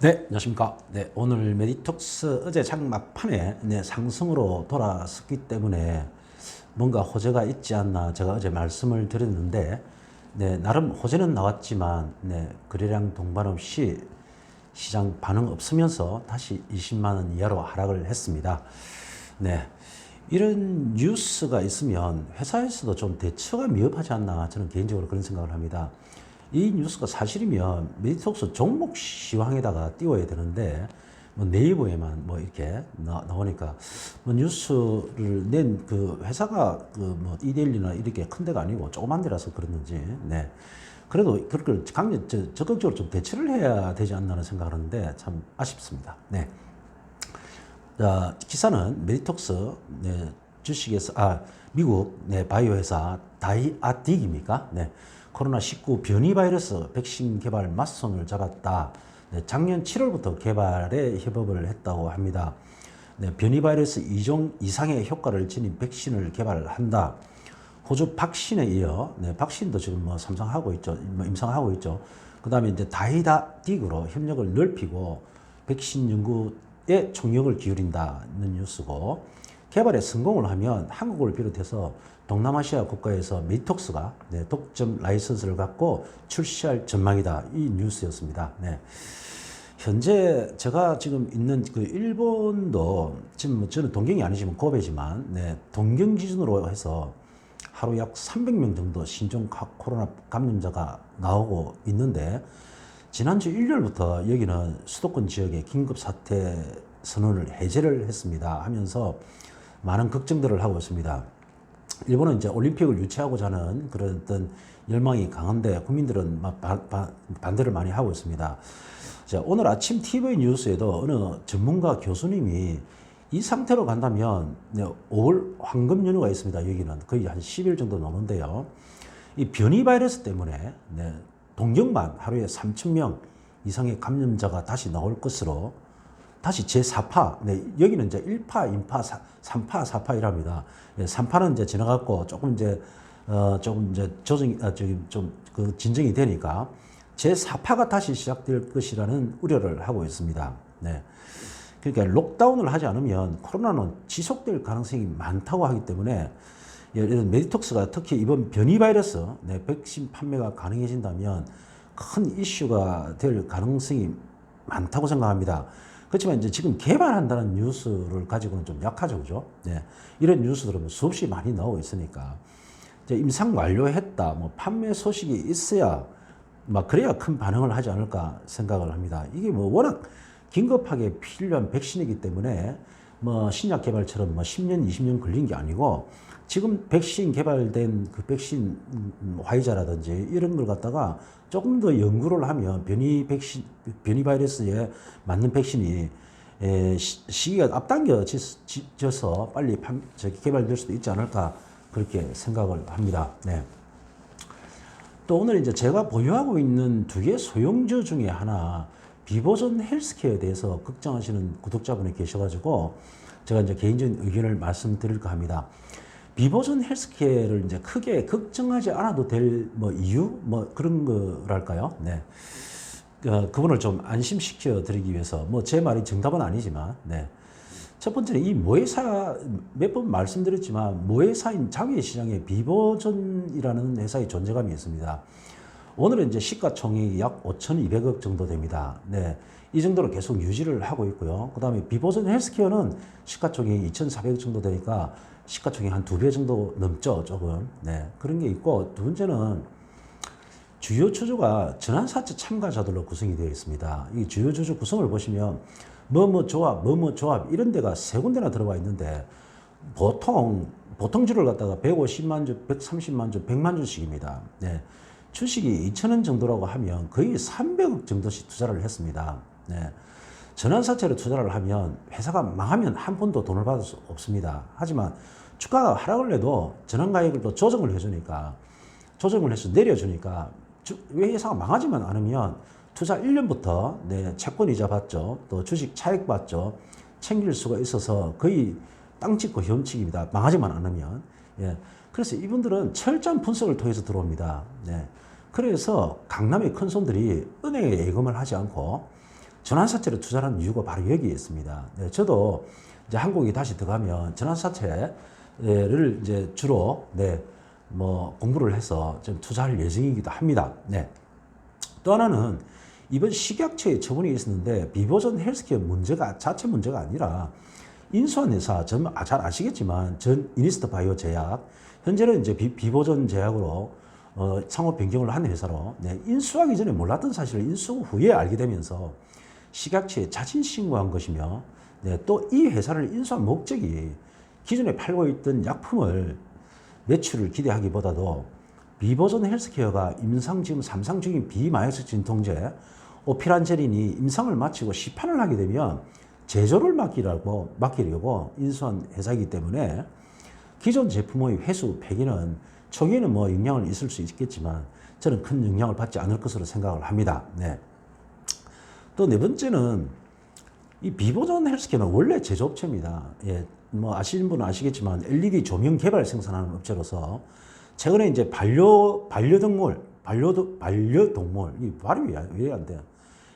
네, 안녕하십니까. 네, 오늘 메디톡스 어제 장막판에 상승으로 돌아섰기 때문에 뭔가 호재가 있지 않나 제가 어제 말씀을 드렸는데, 나름 호재는 나왔지만, 거래량 동반 없이 시장 반응 없으면서 다시 20만 원 이하로 하락을 했습니다. 네. 이런 뉴스가 있으면 회사에서도 좀 대처가 미흡하지 않나 저는 개인적으로 그런 생각을 합니다. 이 뉴스가 사실이면 메디톡스 종목 시황에다가 띄워야 되는데 뭐 네이버에만 뭐 이렇게 나오니까 뭐 뉴스를 낸 그 회사가 그 뭐 이데일리나 이렇게 큰 데가 아니고 조그만 데라서 그랬는지 그래도 그렇게 적극적으로 좀 대처를 해야 되지 않나는 생각을 하는데 참 아쉽습니다. 자, 기사는 메디톡스 주식에서 미국 바이오 회사 다이아딕입니까? 코로나19 변이 바이러스 백신 개발 맞선을 잡았다. 작년 7월부터 개발에 협업을 했다고 합니다. 변이 바이러스 2종 이상의 효과를 지닌 백신을 개발한다. 호주 박신에 이어 박신도 지금 뭐 삼성하고 있죠. 뭐 임상하고 있죠. 그다음에 이제 다이다딕으로 협력을 넓히고 백신 연구에 총력을 기울인다는 뉴스고, 개발에 성공을 하면 한국을 비롯해서 동남아시아 국가에서 메디톡스가 독점 라이선스를 갖고 출시할 전망이다. 이 뉴스였습니다. 현재 제가 지금 있는 그 일본도 지금 뭐 저는 동경이 아니지만 고베지만 동경 기준으로 해서 하루 약 300명 정도 신종 코로나 감염자가 나오고 있는데, 지난주 일요일부터 여기는 수도권 지역에 긴급 사태 선언을 해제를 했습니다. 하면서 많은 걱정들을 하고 있습니다. 일본은 이제 올림픽을 유치하고자 하는 그런 어떤 열망이 강한데 국민들은 반대를 많이 하고 있습니다. 자, 오늘 아침 TV 뉴스에도 어느 전문가 교수님이 이 상태로 간다면 5월 황금 연휴가 있습니다. 여기는 거의 한 10일 정도 노는데요. 이 변이 바이러스 때문에 동경만 하루에 3,000명 이상의 감염자가 다시 나올 것으로 다시 제4파, 여기는 이제 1파, 2파, 3파, 4파 이랍니다. 3파는 이제 지나갔고 조금 이제 그 진정이 되니까 제4파가 다시 시작될 것이라는 우려를 하고 있습니다. 그러니까 록다운을 하지 않으면 코로나는 지속될 가능성이 많다고 하기 때문에 이런 메디톡스가 특히 이번 변이 바이러스 백신 판매가 가능해진다면 큰 이슈가 될 가능성이 많다고 생각합니다. 그렇지만 이제 지금 개발한다는 뉴스를 가지고는 좀 약하죠, 그죠? 이런 뉴스들은 수없이 많이 나오고 있으니까 이제 임상 완료했다, 뭐 판매 소식이 있어야 막 그래야 큰 반응을 하지 않을까 생각을 합니다. 이게 뭐 워낙 긴급하게 필요한 백신이기 때문에 뭐 신약 개발처럼 뭐 10년, 20년 걸린 게 아니고 지금 백신 개발된 그 백신 화이자라든지 이런 걸 갖다가 조금 더 연구를 하면 변이 바이러스에 맞는 백신이 시기가 앞당겨져서 빨리 개발될 수도 있지 않을까 그렇게 생각을 합니다. 또 오늘 이제 제가 보유하고 있는 두 개 소형주 중에 하나 비보존 헬스케어에 대해서 걱정하시는 구독자분이 계셔가지고 제가 이제 개인적인 의견을 말씀드릴까 합니다. 비보존 헬스케어를 이제 크게 걱정하지 않아도 될 뭐 이유 뭐 그런 거랄까요? 그분을 좀 안심시켜 드리기 위해서 뭐 제 말이 정답은 아니지만 첫 번째는 이 모회사 몇 번 말씀드렸지만 모회사인 장외시장에 비보존이라는 회사의 존재감이 있습니다. 오늘은 이제 시가총액이 약 5,200억 정도 됩니다. 이 정도로 계속 유지를 하고 있고요. 그 다음에 비보존 헬스케어는 시가총액이 2,400억 정도 되니까 시가총액 한 2배 정도 넘죠, 조금. 그런 게 있고, 두 번째는 주요 주주가 전환사채 참가자들로 구성이 되어 있습니다. 이 주요 주주 구성을 보시면 조합 이런 데가 세 군데나 들어와 있는데 보통 주를 갖다가 150만 주, 130만 주, 100만 주씩입니다. 주식이 2,000원 정도라고 하면 거의 300억 정도씩 투자를 했습니다. 전환사채로 투자를 하면 회사가 망하면 한 푼도 돈을 받을 수 없습니다. 하지만 주가가 하락을 해도 전환가액을 또 조정을 해주니까, 조정을 해서 내려주니까 회사가 망하지만 않으면 투자 1년부터 채권이자 받죠. 또 주식 차익 받죠. 챙길 수가 있어서 거의 땅 찍고 현칙입니다. 망하지만 않으면. 그래서 이분들은 철저한 분석을 통해서 들어옵니다. 그래서 강남의 큰 손들이 은행에 예금을 하지 않고 전환사채를 투자하는 이유가 바로 여기에 있습니다. 네, 저도 이제 한국에 다시 들어가면 전환사채를 이제 주로 뭐 공부를 해서 좀 투자할 예정이기도 합니다. 네. 또 하나는 이번 식약처에 처분이 있었는데 비보전 헬스케어 문제가 자체 문제가 아니라 인수한 회사 잘 아시겠지만 전 이니스트 바이오 제약 현재는 이제 비보전 제약으로 상호 변경을 한 회사로 인수하기 전에 몰랐던 사실을 인수 후에 알게 되면서 식약처에 자진 신고한 것이며 또 이 회사를 인수한 목적이 기존에 팔고 있던 약품을 매출을 기대하기보다도 비보전 헬스케어가 임상 지금 3상 중인 비마약성 진통제 오피란제린이 임상을 마치고 시판을 하게 되면 제조를 맡기려고 인수한 회사이기 때문에 기존 제품의 회수 폐기는 초기에는 뭐 영향을 있을 수 있겠지만 저는 큰 영향을 받지 않을 것으로 생각을 합니다. 네. 또 네 번째는 이 비보전 헬스케어는 원래 제조업체입니다. 예, 뭐 아시는 분은 아시겠지만 LED 조명 개발 생산하는 업체로서 최근에 이제 반려동물 이 발음이 왜 안 돼요?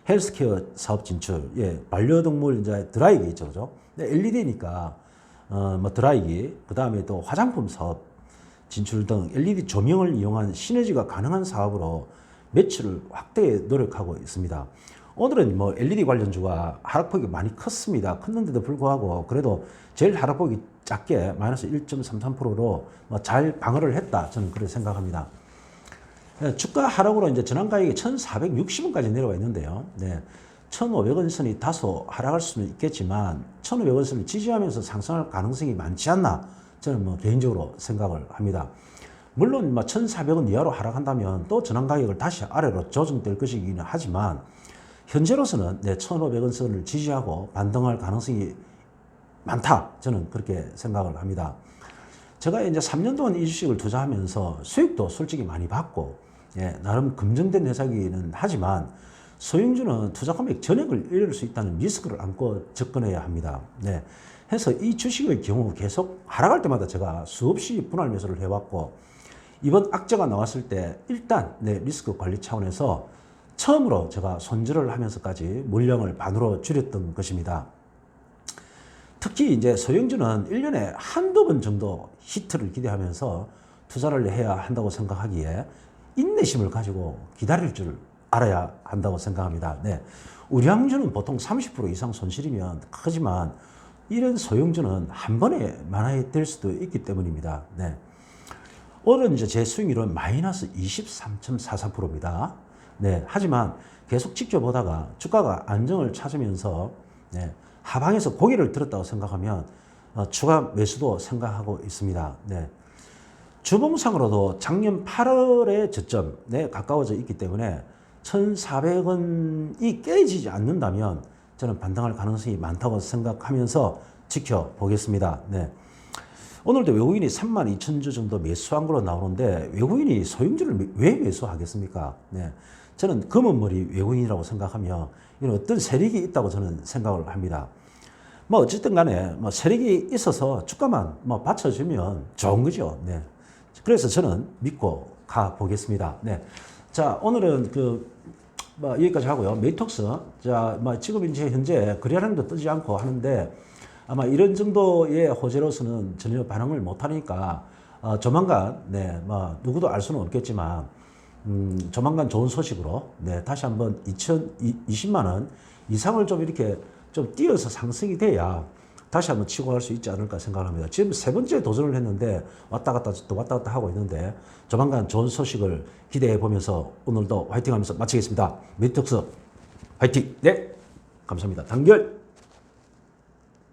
헬스케어 사업 진출, 예, 반려동물 이제 드라이기 있죠, 그죠? LED니까 뭐 드라이기, 그 다음에 또 화장품 사업 진출 등 LED 조명을 이용한 시너지가 가능한 사업으로 매출을 확대에 노력하고 있습니다. 오늘은 뭐 LED 관련주가 하락폭이 많이 컸습니다. 컸는데도 불구하고 그래도 제일 하락폭이 작게 마이너스 1.33%로 뭐 잘 방어를 했다. 저는 그렇게 생각합니다. 주가 하락으로 이제 전환 가격이 1,460원까지 내려와 있는데요. 네. 1,500원 선이 다소 하락할 수는 있겠지만 1,500원 선을 지지하면서 상승할 가능성이 많지 않나 저는 뭐 개인적으로 생각을 합니다. 물론 뭐 1,400원 이하로 하락한다면 또 전환 가격을 다시 아래로 조정될 것이기는 하지만 현재로서는 1,500원 선을 지지하고 반등할 가능성이 많다. 저는 그렇게 생각을 합니다. 제가 이제 3년 동안 이 주식을 투자하면서 수익도 솔직히 많이 받고, 예, 나름 검증된 회사이기는 하지만 소형주는 투자 금액 전액을 잃을 수 있다는 리스크를 안고 접근해야 합니다. 네. 해서 이 주식의 경우 계속 하락할 때마다 제가 수없이 분할 매수를 해왔고, 이번 악재가 나왔을 때 일단 리스크 관리 차원에서 처음으로 제가 손절을 하면서까지 물량을 반으로 줄였던 것입니다. 특히 이제 소형주는 1년에 한두 번 정도 히트를 기대하면서 투자를 해야 한다고 생각하기에 인내심을 가지고 기다릴 줄 알아야 한다고 생각합니다. 네. 우량주는 보통 30% 이상 손실이면 크지만 이런 소형주는 한 번에 만회될 수도 있기 때문입니다. 네. 오늘은 이제 제 수익률은 마이너스 23.44%입니다. 네. 하지만 계속 지켜보다가 주가가 안정을 찾으면서 하방에서 고개를 들었다고 생각하면 추가 매수도 생각하고 있습니다. 네. 주봉상으로도 작년 8월의 저점에 가까워져 있기 때문에 1,400원이 깨지지 않는다면 저는 반등할 가능성이 많다고 생각하면서 지켜보겠습니다. 네. 오늘도 외국인이 32,000주 정도 매수한 걸로 나오는데 외국인이 소형주를 왜 매수하겠습니까? 네. 저는 검은머리 외국인이라고 생각하며 이런 어떤 세력이 있다고 저는 생각을 합니다. 뭐 어쨌든 간에 뭐 세력이 있어서 주가만 뭐 받쳐주면 좋은 거죠. 네. 그래서 저는 믿고 가보겠습니다. 네. 자, 오늘은 뭐 여기까지 하고요. 메이톡스. 자, 뭐 지금 이제 현재 거래량도 뜨지 않고 하는데 아마 이런 정도의 호재로서는 전혀 반응을 못 하니까 조만간 뭐 누구도 알 수는 없겠지만 조만간 좋은 소식으로 다시 한번 2020만 원 이상을 좀 이렇게 좀 뛰어서 상승이 돼야 다시 한번 치고 갈 수 있지 않을까 생각합니다. 지금 세 번째 도전을 했는데 왔다 갔다 또 왔다 갔다 하고 있는데 조만간 좋은 소식을 기대해 보면서 오늘도 화이팅 하면서 마치겠습니다. 메이톡스 화이팅! 네, 감사합니다. 단결!